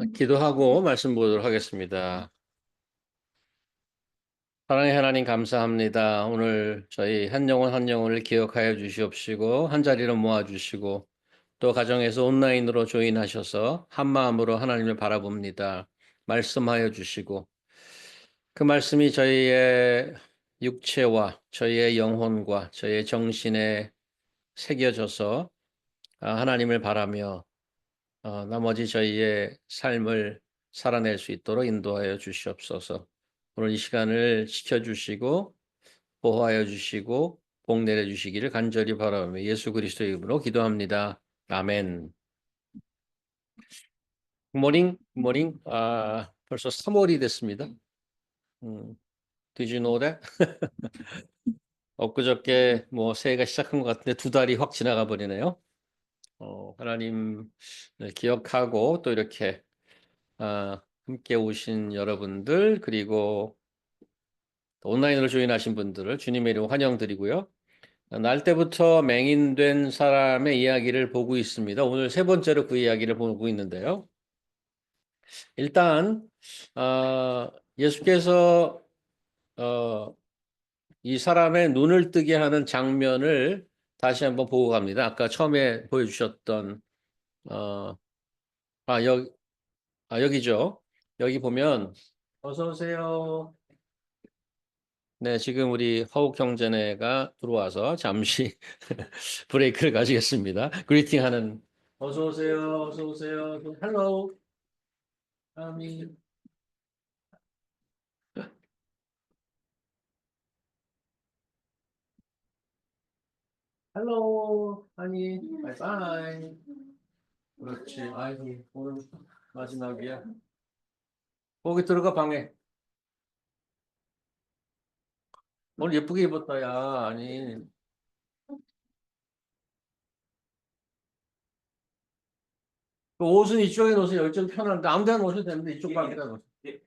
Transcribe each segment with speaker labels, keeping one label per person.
Speaker 1: 기도하고 말씀 보도록 하겠습니다. 사랑의 하나님 감사합니다. 오늘 저희 한 영혼 한 영혼을 기억하여 주시옵시고 한 자리로 모아 주시고 또 가정에서 온라인으로 조인하셔서 한 마음으로 하나님을 바라봅니다. 말씀하여 주시고 그 말씀이 저희의 육체와 저희의 영혼과 저희의 정신에 새겨져서 하나님을 바라며 나머지 저희의 삶을 살아낼 수 있도록 인도하여 주시옵소서. 오늘 이 시간을 지켜주시고 보호하여 주시고 복 내려주시기를 간절히 바라며 예수 그리스도의 이름으로 기도합니다. 아멘. 굿모닝, 굿모닝. 벌써 3월이 됐습니다. Did you know that? 엊그저께 뭐 새해가 시작한 것 같은데 두 달이 확 지나가 버리네요. 하나님 기억하고 또 이렇게 함께 오신 여러분들 그리고 온라인으로 조인하신 분들을 주님의 이름으로 환영드리고요. 날 때부터 맹인된 사람의 이야기를 보고 있습니다. 오늘 세 번째로 그 이야기를 보고 있는데요. 일단 예수께서 이 사람의 눈을 뜨게 하는 장면을 다시 한번 보고 갑니다. 아까 처음에 보여주셨던 어, 여기 여기죠. 여기 보면 어서 오세요. 네, 지금 우리 허욱 형제네가 들어와서 잠시 브레이크를 가지겠습니다. 그리팅 하는 어서 오세요. 어서 오세요. 헬로. 아미. 헬로. 아니. 바이바이. 그렇지. 아이고, 오늘 마지막이야. 거기 들어가 방에. 오늘 예쁘게 입었다, 야. 아니. 그 옷은 이쪽에 놓으세요. 여기 좀 편한데. 아무 데나 놓으셔도 되는데 이쪽 방에다 놓으세요.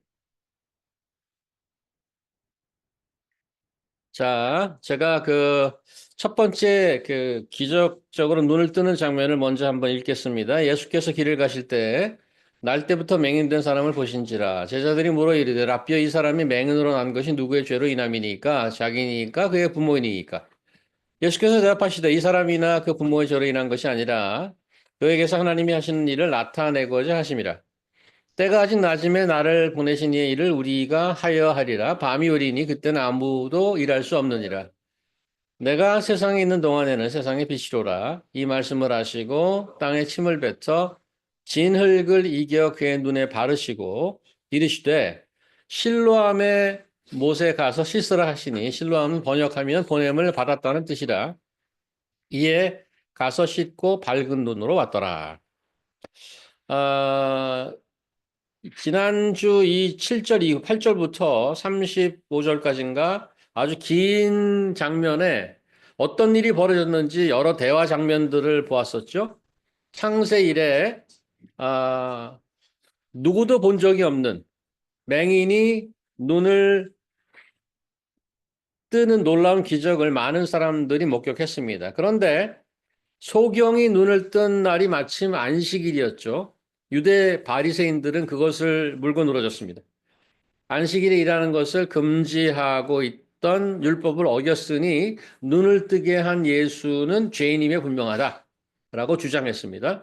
Speaker 1: 자, 제가 그 첫 번째 그 기적적으로 눈을 뜨는 장면을 먼저 한번 읽겠습니다. 예수께서 길을 가실 때 날 때부터 맹인된 사람을 보신지라 제자들이 물어 이르되 라삐어 이 사람이 맹인으로 난 것이 누구의 죄로 인함이니까 자기니까 그의 부모이니까 예수께서 대답하시되 이 사람이나 그 부모의 죄로 인한 것이 아니라 그에게서 하나님이 하시는 일을 나타내고자 하심이라. 때가 아직 낮음에 나를 보내신 이의 일을 우리가 하여 하리라. 밤이 오리니 그때는 아무도 일할 수 없느니라. 내가 세상에 있는 동안에는 세상의 빛이로라. 이 말씀을 하시고 땅에 침을 뱉어 진흙을 이겨 그의 눈에 바르시고 이르시되 실로암에 못에 가서 씻으라 하시니 실로암은 번역하면 보냄을 받았다는 뜻이라. 이에 가서 씻고 밝은 눈으로 왔더라. 아, 지난주 이 7절 이후 8절부터 35절까지인가 아주 긴 장면에 어떤 일이 벌어졌는지 여러 대화 장면들을 보았었죠. 창세 이래 누구도 본 적이 없는 맹인이 눈을 뜨는 놀라운 기적을 많은 사람들이 목격했습니다. 그런데 소경이 눈을 뜬 날이 마침 안식일이었죠. 유대 바리새인들은 그것을 물고 늘어졌습니다. 안식일에 일하는 것을 금지하고 있던 율법을 어겼으니 눈을 뜨게 한 예수는 죄인임에 분명하다라고 주장했습니다.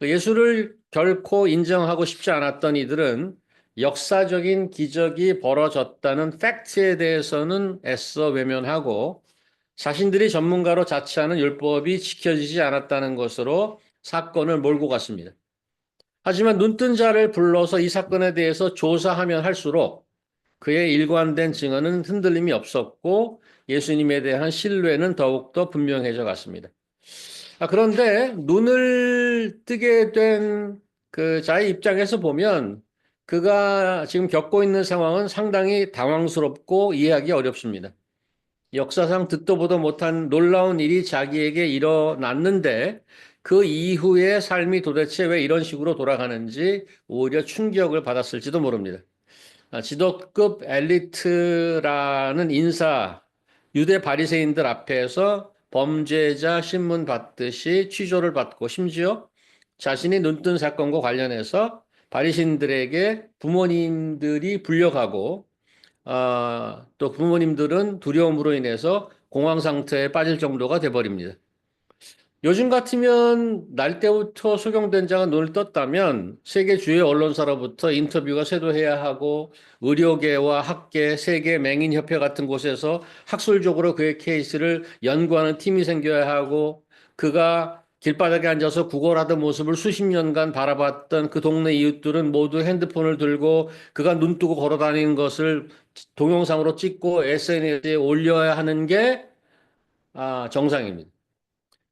Speaker 1: 예수를 결코 인정하고 싶지 않았던 이들은 역사적인 기적이 벌어졌다는 팩트에 대해서는 애써 외면하고 자신들이 전문가로 자처하는 율법이 지켜지지 않았다는 것으로 사건을 몰고 갔습니다. 하지만 눈뜬 자를 불러서 이 사건에 대해서 조사하면 할수록 그의 일관된 증언은 흔들림이 없었고 예수님에 대한 신뢰는 더욱더 분명해져 갔습니다. 그런데 눈을 뜨게 된 그 자의 입장에서 보면 그가 지금 겪고 있는 상황은 상당히 당황스럽고 이해하기 어렵습니다. 역사상 듣도 보도 못한 놀라운 일이 자기에게 일어났는데 그 이후의 삶이 도대체 왜 이런 식으로 돌아가는지 오히려 충격을 받았을지도 모릅니다. 지도급 엘리트라는 인사, 유대 바리새인들 앞에서 범죄자 신문 받듯이 취조를 받고 심지어 자신이 눈뜬 사건과 관련해서 바리새인들에게 부모님들이 불려가고 또 부모님들은 두려움으로 인해서 공황 상태에 빠질 정도가 돼버립니다. 요즘 같으면 날 때부터 소경된 자가 눈을 떴다면 세계 주요 언론사로부터 인터뷰가 쇄도해야 하고 의료계와 학계, 세계 맹인협회 같은 곳에서 학술적으로 그의 케이스를 연구하는 팀이 생겨야 하고 그가 길바닥에 앉아서 구걸하던 모습을 수십 년간 바라봤던 그 동네 이웃들은 모두 핸드폰을 들고 그가 눈 뜨고 걸어 다니는 것을 동영상으로 찍고 SNS에 올려야 하는 게 정상입니다.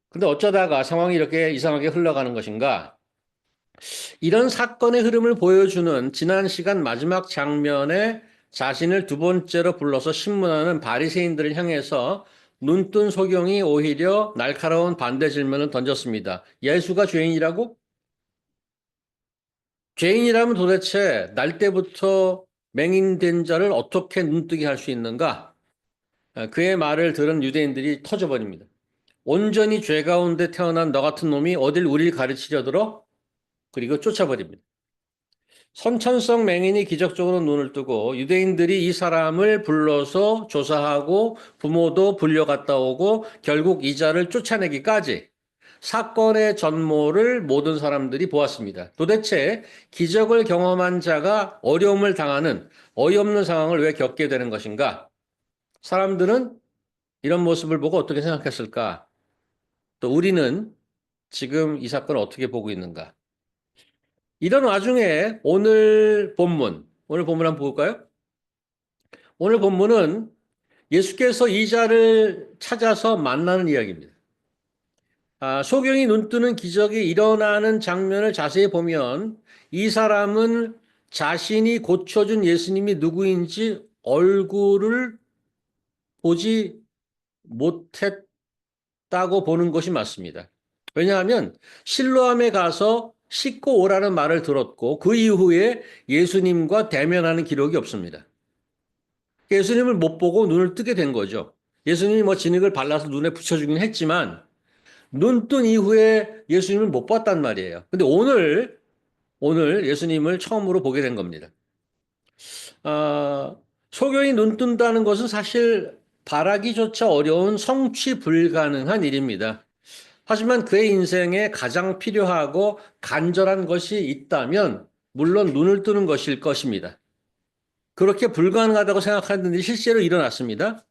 Speaker 1: 근데 어쩌다가 상황이 이렇게 이상하게 흘러가는 것인가? 이런 사건의 흐름을 보여주는 지난 시간 마지막 장면에 자신을 두 번째로 불러서 신문하는 바리새인들을 향해서 눈뜬 소경이 오히려 날카로운 반대 질문을 던졌습니다. 예수가 죄인이라고? 죄인이라면 도대체 날 때부터 맹인된 자를 어떻게 눈뜨게 할 수 있는가? 그의 말을 들은 유대인들이 터져버립니다. 온전히 죄 가운데 태어난 너 같은 놈이 어딜 우리를 가르치려 들어? 그리고 쫓아버립니다. 선천성 맹인이 기적적으로 눈을 뜨고 유대인들이 이 사람을 불러서 조사하고 부모도 불려갔다 오고 결국 이자를 쫓아내기까지 사건의 전모를 모든 사람들이 보았습니다. 도대체 기적을 경험한 자가 어려움을 당하는 어이없는 상황을 왜 겪게 되는 것인가? 사람들은 이런 모습을 보고 어떻게 생각했을까? 또 우리는 지금 이 사건을 어떻게 보고 있는가? 이런 와중에 오늘 본문 한번 볼까요? 오늘 본문은 예수께서 이자를 찾아서 만나는 이야기입니다. 소경이 눈뜨는 기적이 일어나는 장면을 자세히 보면 이 사람은 자신이 고쳐준 예수님이 누구인지 얼굴을 보지 못했다고 보는 것이 맞습니다. 왜냐하면 실로암에 가서 씻고 오라는 말을 들었고 그 이후에 예수님과 대면하는 기록이 없습니다. 예수님을 못 보고 눈을 뜨게 된 거죠. 예수님이 뭐 진흙을 발라서 눈에 붙여주긴 했지만 눈 뜬 이후에 예수님을 못 봤단 말이에요. 근데 오늘 예수님을 처음으로 보게 된 겁니다. 소경이 눈 뜬다는 것은 사실 바라기조차 어려운 성취 불가능한 일입니다. 하지만 그의 인생에 가장 필요하고 간절한 것이 있다면 물론 눈을 뜨는 것일 것입니다. 그렇게 불가능하다고 생각하는 일이 실제로 일어났습니다.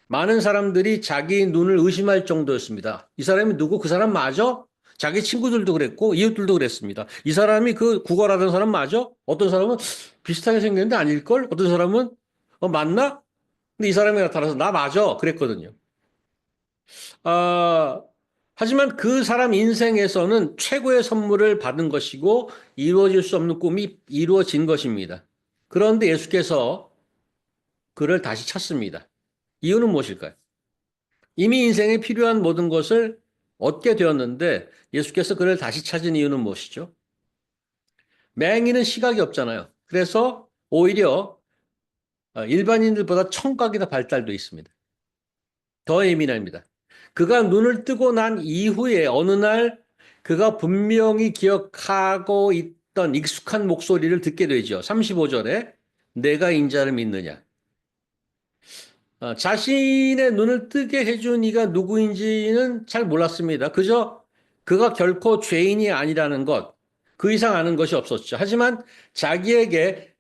Speaker 1: 많은 사람들이 자기 눈을 의심할 정도였습니다. 이 사람이 누구? 그 사람 맞아? 자기 친구들도 그랬고 이웃들도 그랬습니다. 이 사람이 그 구걸하던 사람 맞아? 어떤 사람은 비슷하게 생겼는데 아닐걸? 어떤 사람은 맞나? 근데 이 사람이 나타나서 나 맞아? 그랬거든요. 아, 하지만 그 사람 인생에서는 최고의 선물을 받은 것이고 이루어질 수 없는 꿈이 이루어진 것입니다. 그런데 예수께서 그를 다시 찾습니다. 이유는 무엇일까요? 이미 인생에 필요한 모든 것을 얻게 되었는데 예수께서 그를 다시 찾은 이유는 무엇이죠? 맹인은 시각이 없잖아요. 그래서 오히려 일반인들보다 청각이 더 발달돼 있습니다. 더 예민합니다. 그가 눈을 뜨고 난 이후에 어느 날 그가 분명히 기억하고 있던 익숙한 목소리를 듣게 되죠. 35절에 내가 인자를 믿느냐. 자신의 눈을 뜨게 해준 이가 누구인지는 잘 몰랐습니다. 그저 그가 결코 죄인이 아니라는 것, 그 이상 아는 것이 없었죠. 하지만 자기에게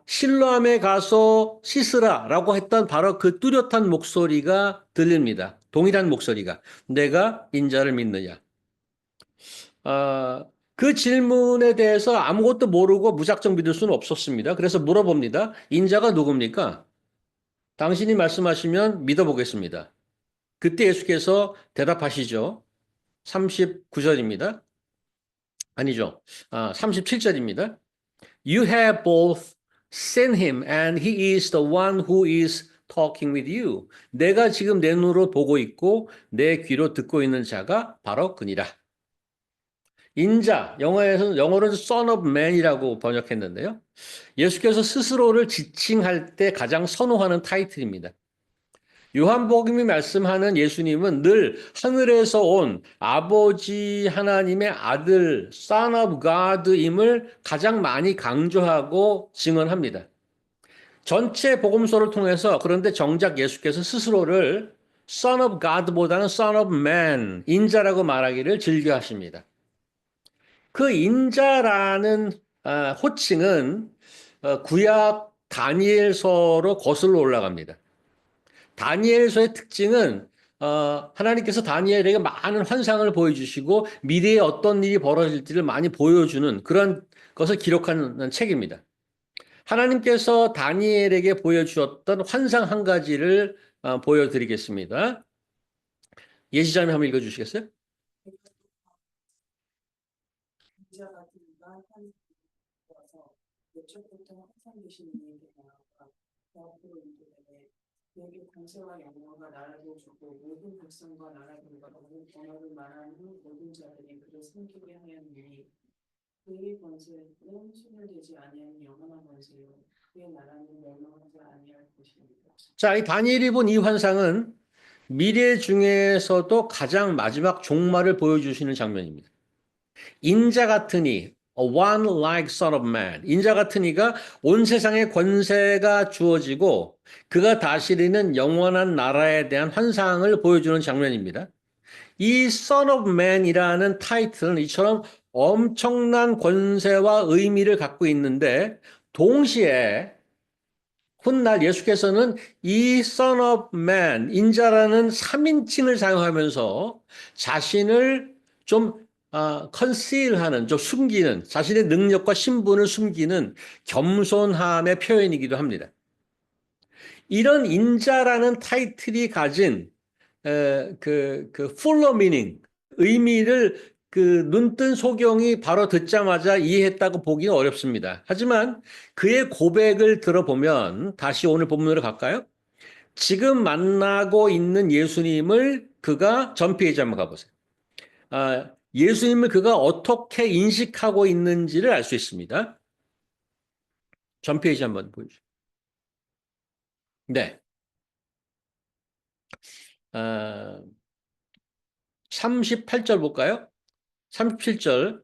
Speaker 1: 실로암에 가서 씻으라라고 했던 바로 그 뚜렷한 목소리가 들립니다. 동일한 목소리가. 내가 인자를 믿느냐. 그 질문에 대해서 아무것도 모르고 무작정 믿을 수는 없었습니다. 그래서 물어봅니다. 인자가 누굽니까? 당신이 말씀하시면 믿어보겠습니다. 그때 예수께서 대답하시죠. 39절입니다. 아니죠. 37절입니다. You have both seen him and he is the one who is talking with you. 내가 지금 내 눈으로 보고 있고 내 귀로 듣고 있는 자가 바로 그니라. 인자, 영어로는 Son of Man이라고 번역했는데요. 예수께서 스스로를 지칭할 때 가장 선호하는 타이틀입니다. 요한복음이 말씀하는 예수님은 늘 하늘에서 온 아버지 하나님의 아들, Son of God임을 가장 많이 강조하고 증언합니다. 전체 복음서를 통해서 그런데 정작 예수께서 스스로를 Son of God보다는 Son of Man, 인자라고 말하기를 즐겨하십니다. 그 인자라는 호칭은 구약 다니엘서로 거슬러 올라갑니다. 다니엘서의 특징은 하나님께서 다니엘에게 많은 환상을 보여주시고 미래에 어떤 일이 벌어질지를 많이 보여주는 그런 것을 기록하는 책입니다. 하나님께서 다니엘에게 보여주었던 환상 한 가지를 보여드리겠습니다. 예시자매 한번 읽어주시겠어요?
Speaker 2: 기자가 들과 한 와서 예초부터 항상 계신 이에게나 앞으로 이르되 내게 권세와 영광과 나라를 주고 모든 백성과 나라들과 모든 언어를 말하는 모든 자들이 그를 섬기게 하였으니 그의 권세는 소멸되지 아니하는 영원한 권세요 그의 나라는 멸망하지 아니할 것입니다.
Speaker 1: 자, 이 다니엘이 본 이 환상은 미래 중에서도 가장 마지막 종말을 보여주시는 장면입니다. 인자 같은 이, one like son of man. 인자 같은 이가 온 세상에 권세가 주어지고 그가 다스리는 영원한 나라에 대한 환상을 보여주는 장면입니다. 이 son of man이라는 타이틀은 이처럼 엄청난 권세와 의미를 갖고 있는데 동시에 훗날 예수께서는 이 Son of Man, 인자라는 3인칭을 사용하면서 자신을 좀 conceal하는, 좀 숨기는, 자신의 능력과 신분을 숨기는 겸손함의 표현이기도 합니다. 이런 인자라는 타이틀이 가진 full of meaning, 의미를 그 눈뜬 소경이 바로 듣자마자 이해했다고 보기는 어렵습니다. 하지만 그의 고백을 들어보면 다시 오늘 본문으로 갈까요? 지금 만나고 있는 예수님을 그가 전피해지 한번 가보세요. 예수님을 그가 어떻게 인식하고 있는지를 알 수 있습니다. 전피해지 한번 보여주세요. 네. 38절 볼까요? 37절,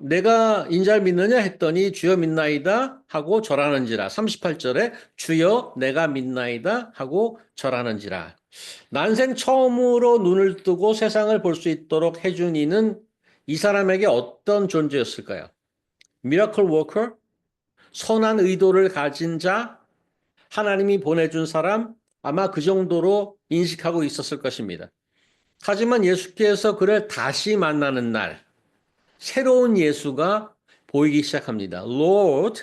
Speaker 1: 내가 인자를 믿느냐 했더니 주여 믿나이다 하고 절하는지라. 38절에 주여 내가 믿나이다 하고 절하는지라. 난생 처음으로 눈을 뜨고 세상을 볼 수 있도록 해준 이는 이 사람에게 어떤 존재였을까요? 미라클 워커? 선한 의도를 가진 자? 하나님이 보내준 사람? 아마 그 정도로 인식하고 있었을 것입니다. 하지만 예수께서 그를 다시 만나는 날, 새로운 예수가 보이기 시작합니다. Lord,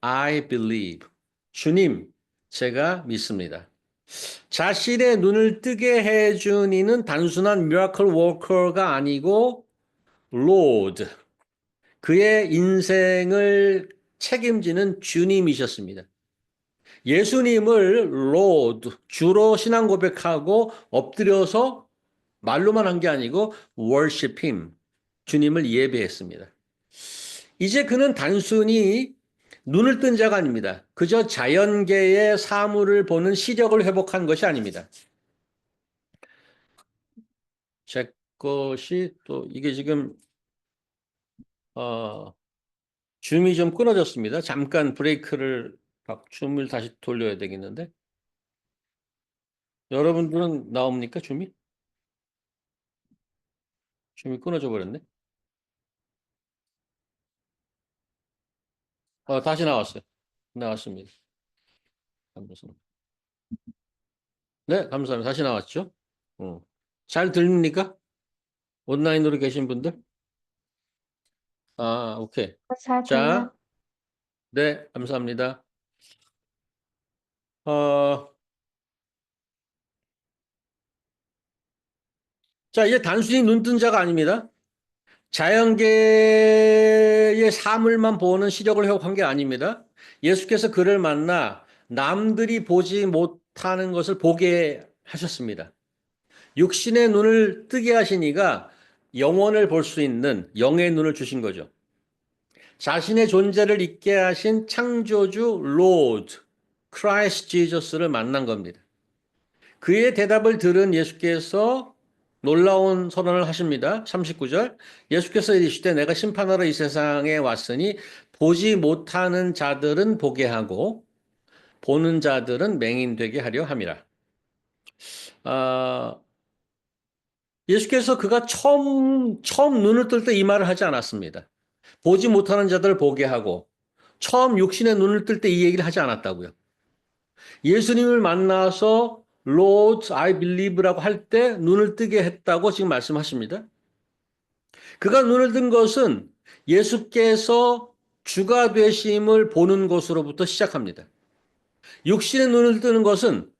Speaker 1: I believe. 주님, 제가 믿습니다. 자신의 눈을 뜨게 해준 이는 단순한 miracle worker가 아니고 Lord, 그의 인생을 책임지는 주님이셨습니다. 예수님을 Lord, 주로 신앙 고백하고 엎드려서 말로만 한 게 아니고 worship him, 주님을 예배했습니다. 이제 그는 단순히 눈을 뜬 자가 아닙니다. 그저 자연계의 사물을 보는 시력을 회복한 것이 아닙니다. 제 것이 또 이게 지금 줌이 좀 끊어졌습니다. 잠깐 브레이크를 줌을 다시 돌려야 되겠는데 여러분들은 나옵니까? 줌이 끊어져 버렸네. 다시 나왔어요. 나왔습니다. 감사합니다. 네, 감사합니다. 다시 나왔죠? 잘 들립니까? 온라인으로 계신 분들? 오케이.
Speaker 3: 잘
Speaker 1: 자,
Speaker 3: 들려.
Speaker 1: 네, 감사합니다. 어, 자, 이제 단순히 눈뜬 자가 아닙니다. 자연계의 사물만 보는 시력을 회복한 게 아닙니다. 예수께서 그를 만나 남들이 보지 못하는 것을 보게 하셨습니다. 육신의 눈을 뜨게 하신 이가 영혼을 볼 수 있는 영의 눈을 주신 거죠. 자신의 존재를 잊게 하신 창조주 로드, 크라이스트 지저스를 만난 겁니다. 그의 대답을 들은 예수께서 놀라운 선언을 하십니다. 39절. 예수께서 이르시되 내가 심판하러 이 세상에 왔으니 보지 못하는 자들은 보게 하고 보는 자들은 맹인되게 하려 함이라. 아, 예수께서 그가 처음 눈을 뜰 때 이 말을 하지 않았습니다. 보지 못하는 자들을 보게 하고 처음 육신의 눈을 뜰 때 이 얘기를 하지 않았다고요. 예수님을 만나서 Lord, I believe라고 할 때 눈을 뜨게 했다고 지금 말씀하십니다. 그가 눈을 뜬 것은 예수께서 주가 되심을 보는 것으로부터 시작합니다. 육신의 눈을 뜨는 것은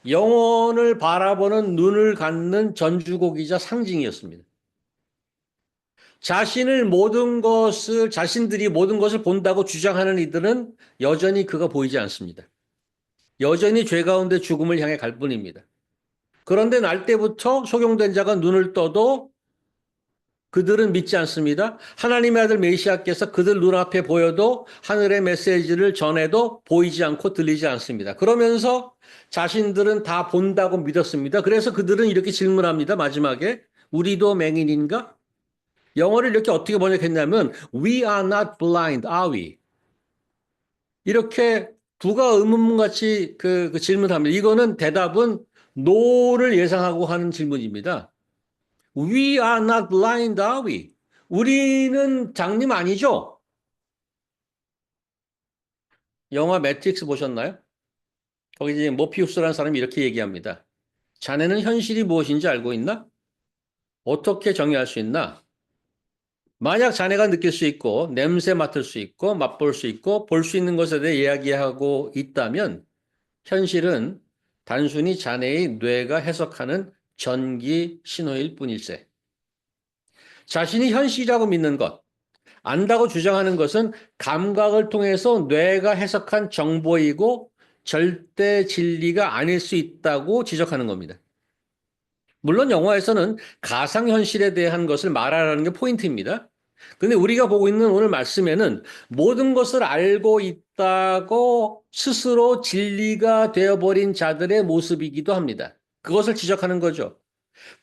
Speaker 1: 영혼을 바라보는 눈을 갖는 전주곡이자 상징이었습니다. 자신들이 모든 것을 본다고 주장하는 이들은 여전히 그가 보이지 않습니다. 여전히 죄 가운데 죽음을 향해 갈 뿐입니다. 그런데 날 때부터 소경된 자가 눈을 떠도 그들은 믿지 않습니다. 하나님의 아들 메시아께서 그들 눈앞에 보여도 하늘의 메시지를 전해도 보이지 않고 들리지 않습니다. 그러면서 자신들은 다 본다고 믿었습니다. 그래서 그들은 이렇게 질문합니다. 마지막에 우리도 맹인인가? 영어를 이렇게 어떻게 번역했냐면 We are not blind, are we? 이렇게 두가 의문문같이 그 질문합니다. 이거는 대답은 no를 예상하고 하는 질문입니다. We are not blind, are we? 우리는 장님 아니죠? 영화 매트릭스 보셨나요? 거기 이제 모피우스라는 사람이 이렇게 얘기합니다. 자네는 현실이 무엇인지 알고 있나? 어떻게 정의할 수 있나? 만약 자네가 느낄 수 있고 냄새 맡을 수 있고 맛볼 수 있고 볼 수 있는 것에 대해 이야기하고 있다면 현실은 단순히 자네의 뇌가 해석하는 전기 신호일 뿐일세. 자신이 현실이라고 믿는 것, 안다고 주장하는 것은 감각을 통해서 뇌가 해석한 정보이고 절대 진리가 아닐 수 있다고 지적하는 겁니다. 물론 영화에서는 가상현실에 대한 것을 말하라는 게 포인트입니다. 근데 우리가 보고 있는 오늘 말씀에는 모든 것을 알고 있다고 스스로 진리가 되어버린 자들의 모습이기도 합니다. 그것을 지적하는 거죠.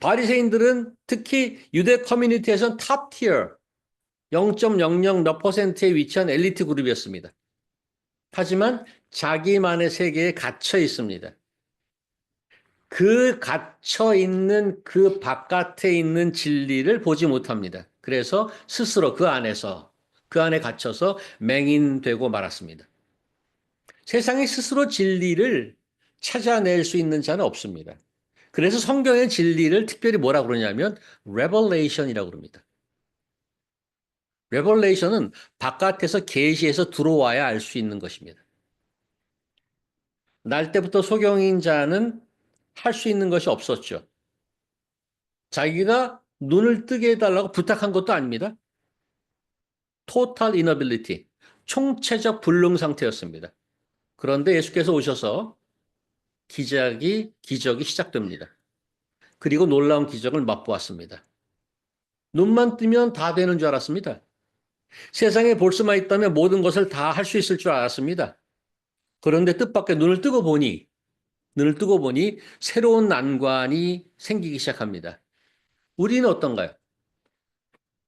Speaker 1: 바리새인들은 특히 유대 커뮤니티에서는 탑 티어 0.00 몇 퍼센트에 위치한 엘리트 그룹이었습니다. 하지만 자기만의 세계에 갇혀 있습니다. 그 갇혀 있는 그 바깥에 있는 진리를 보지 못합니다. 그래서 스스로 그 안에 갇혀서 맹인되고 말았습니다. 세상에 스스로 진리를 찾아낼 수 있는 자는 없습니다. 그래서 성경의 진리를 특별히 뭐라 그러냐면 revelation이라고 그럽니다. revelation은 바깥에서 계시해서 들어와야 알 수 있는 것입니다. 날 때부터 소경인 자는 할 수 있는 것이 없었죠. 자기가 눈을 뜨게 해달라고 부탁한 것도 아닙니다. total inability, 총체적 불능 상태였습니다. 그런데 예수께서 오셔서 기적이 시작됩니다. 그리고 놀라운 기적을 맛보았습니다. 눈만 뜨면 다 되는 줄 알았습니다. 세상에 볼 수만 있다면 모든 것을 다 할 수 있을 줄 알았습니다. 그런데 뜻밖의 눈을 뜨고 보니 새로운 난관이 생기기 시작합니다. 우리는 어떤가요?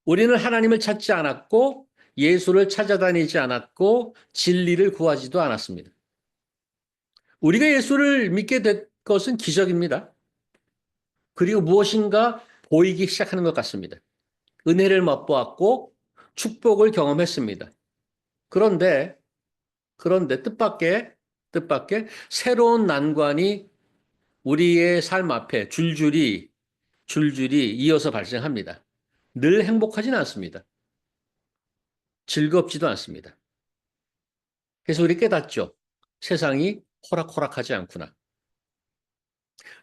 Speaker 1: 우리는 하나님을 찾지 않았고 예수를 찾아다니지 않았고 진리를 구하지도 않았습니다. 우리가 예수를 믿게 된 것은 기적입니다. 그리고 무엇인가 보이기 시작하는 것 같습니다. 은혜를 맛보았고 축복을 경험했습니다. 그런데 뜻밖의 새로운 난관이 우리의 삶 앞에 줄줄이 이어서 발생합니다. 늘 행복하지는 않습니다. 즐겁지도 않습니다. 그래서 우리 깨닫죠. 세상이 호락호락하지 않구나.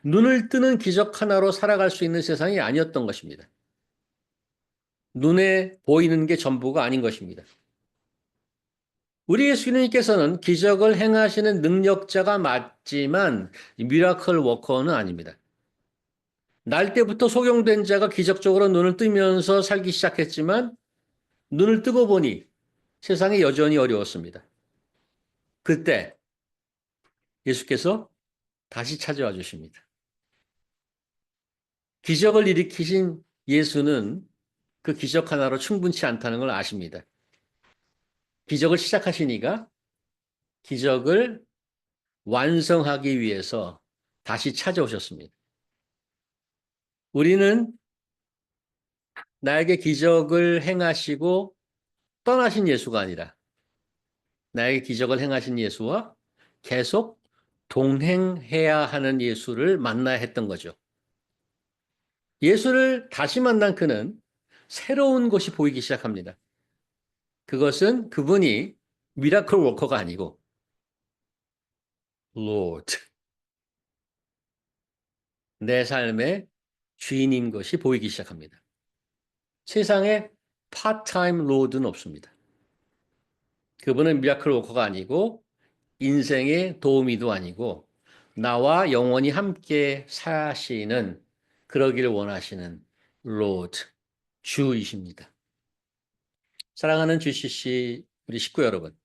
Speaker 1: 눈을 뜨는 기적 하나로 살아갈 수 있는 세상이 아니었던 것입니다. 눈에 보이는 게 전부가 아닌 것입니다. 우리 예수님께서는 기적을 행하시는 능력자가 맞지만 미라클 워커는 아닙니다. 날 때부터 소경된 자가 기적적으로 눈을 뜨면서 살기 시작했지만 눈을 뜨고 보니 세상이 여전히 어려웠습니다. 그때 예수께서 다시 찾아와 주십니다. 기적을 일으키신 예수는 그 기적 하나로 충분치 않다는 걸 아십니다. 기적을 시작하시니까 기적을 완성하기 위해서 다시 찾아오셨습니다. 우리는 나에게 기적을 행하시고 떠나신 예수가 아니라 나에게 기적을 행하신 예수와 계속 동행해야 하는 예수를 만나야 했던 거죠. 예수를 다시 만난 그는 새로운 것이 보이기 시작합니다. 그것은 그분이 미라클 워커가 아니고 Lord, 내 삶의 주인인 것이 보이기 시작합니다. 세상에 파트타임 로드는 없습니다. 그분은 미라클 워커가 아니고 인생의 도우미도 아니고 나와 영원히 함께 사시는 그러기를 원하시는 로드, 주이십니다. 사랑하는 GCC 우리 식구 여러분,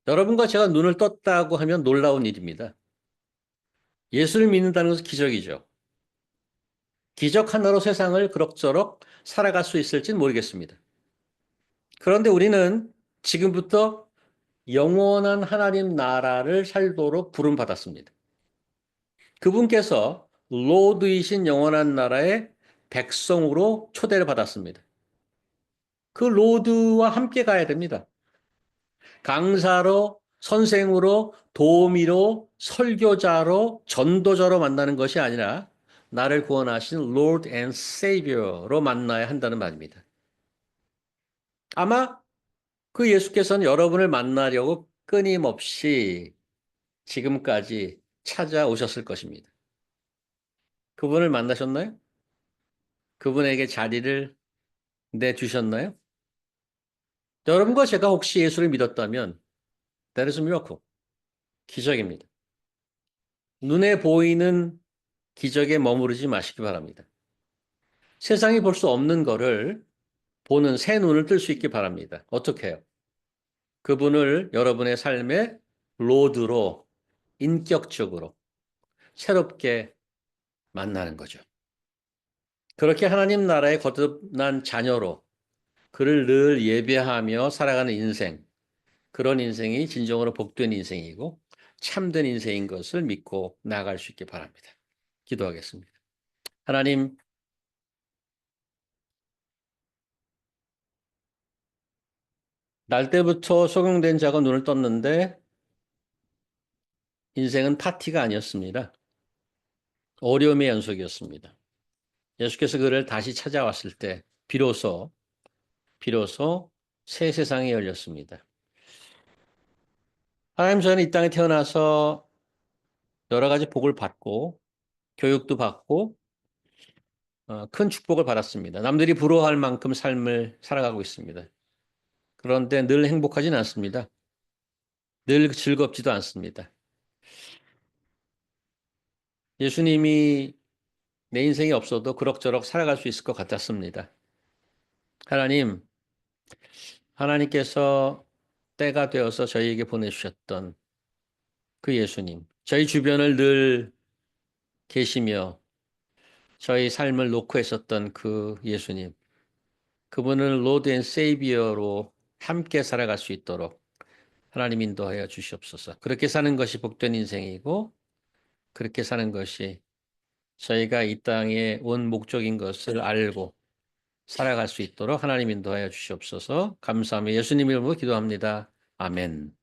Speaker 1: 여러분과 제가 눈을 떴다고 하면 놀라운 일입니다. 예수를 믿는다는 것은 기적이죠. 기적 하나로 세상을 그럭저럭 살아갈 수 있을지는 모르겠습니다. 그런데 우리는 지금부터 영원한 하나님 나라를 살도록 부름받았습니다. 그분께서 로드이신 영원한 나라의 백성으로 초대를 받았습니다. 그 로드와 함께 가야 됩니다. 강사로, 선생으로, 도우미로, 설교자로, 전도자로 만나는 것이 아니라 나를 구원하신 Lord and Savior로 만나야 한다는 말입니다. 아마 그 예수께서는 여러분을 만나려고 끊임없이 지금까지 찾아오셨을 것입니다. 그분을 만나셨나요? 그분에게 자리를 내주셨나요? 여러분과 제가 혹시 예수를 믿었다면 that is a miracle. 기적입니다. 눈에 보이는 기적에 머무르지 마시기 바랍니다. 세상이 볼 수 없는 거를 보는 새 눈을 뜰 수 있기 바랍니다. 어떻게 해요? 그분을 여러분의 삶의 로드로 인격적으로 새롭게 만나는 거죠. 그렇게 하나님 나라의 거듭난 자녀로 그를 늘 예배하며 살아가는 인생, 그런 인생이 진정으로 복된 인생이고 참된 인생인 것을 믿고 나아갈 수 있기 바랍니다. 기도하겠습니다. 하나님, 날 때부터 소경된 자가 눈을 떴는데 인생은 파티가 아니었습니다. 어려움의 연속이었습니다. 예수께서 그를 다시 찾아왔을 때 비로소 새 세상이 열렸습니다. 하나님, 저는 이 땅에 태어나서 여러 가지 복을 받고 교육도 받고 큰 축복을 받았습니다. 남들이 부러워할 만큼 삶을 살아가고 있습니다. 그런데 늘 행복하진 않습니다. 늘 즐겁지도 않습니다. 예수님이 내 인생이 없어도 그럭저럭 살아갈 수 있을 것 같았습니다. 하나님, 하나님께서 때가 되어서 저희에게 보내주셨던 그 예수님, 저희 주변을 늘 계시며 저희 삶을 놓고 했었던 그 예수님, 그분을 로드 앤 세이비어로 함께 살아갈 수 있도록 하나님 인도하여 주시옵소서. 그렇게 사는 것이 복된 인생이고 그렇게 사는 것이 저희가 이 땅에 온 목적인 것을 알고 살아갈 수 있도록 하나님 인도하여 주시옵소서. 감사하며 예수님 이름으로 기도합니다. 아멘.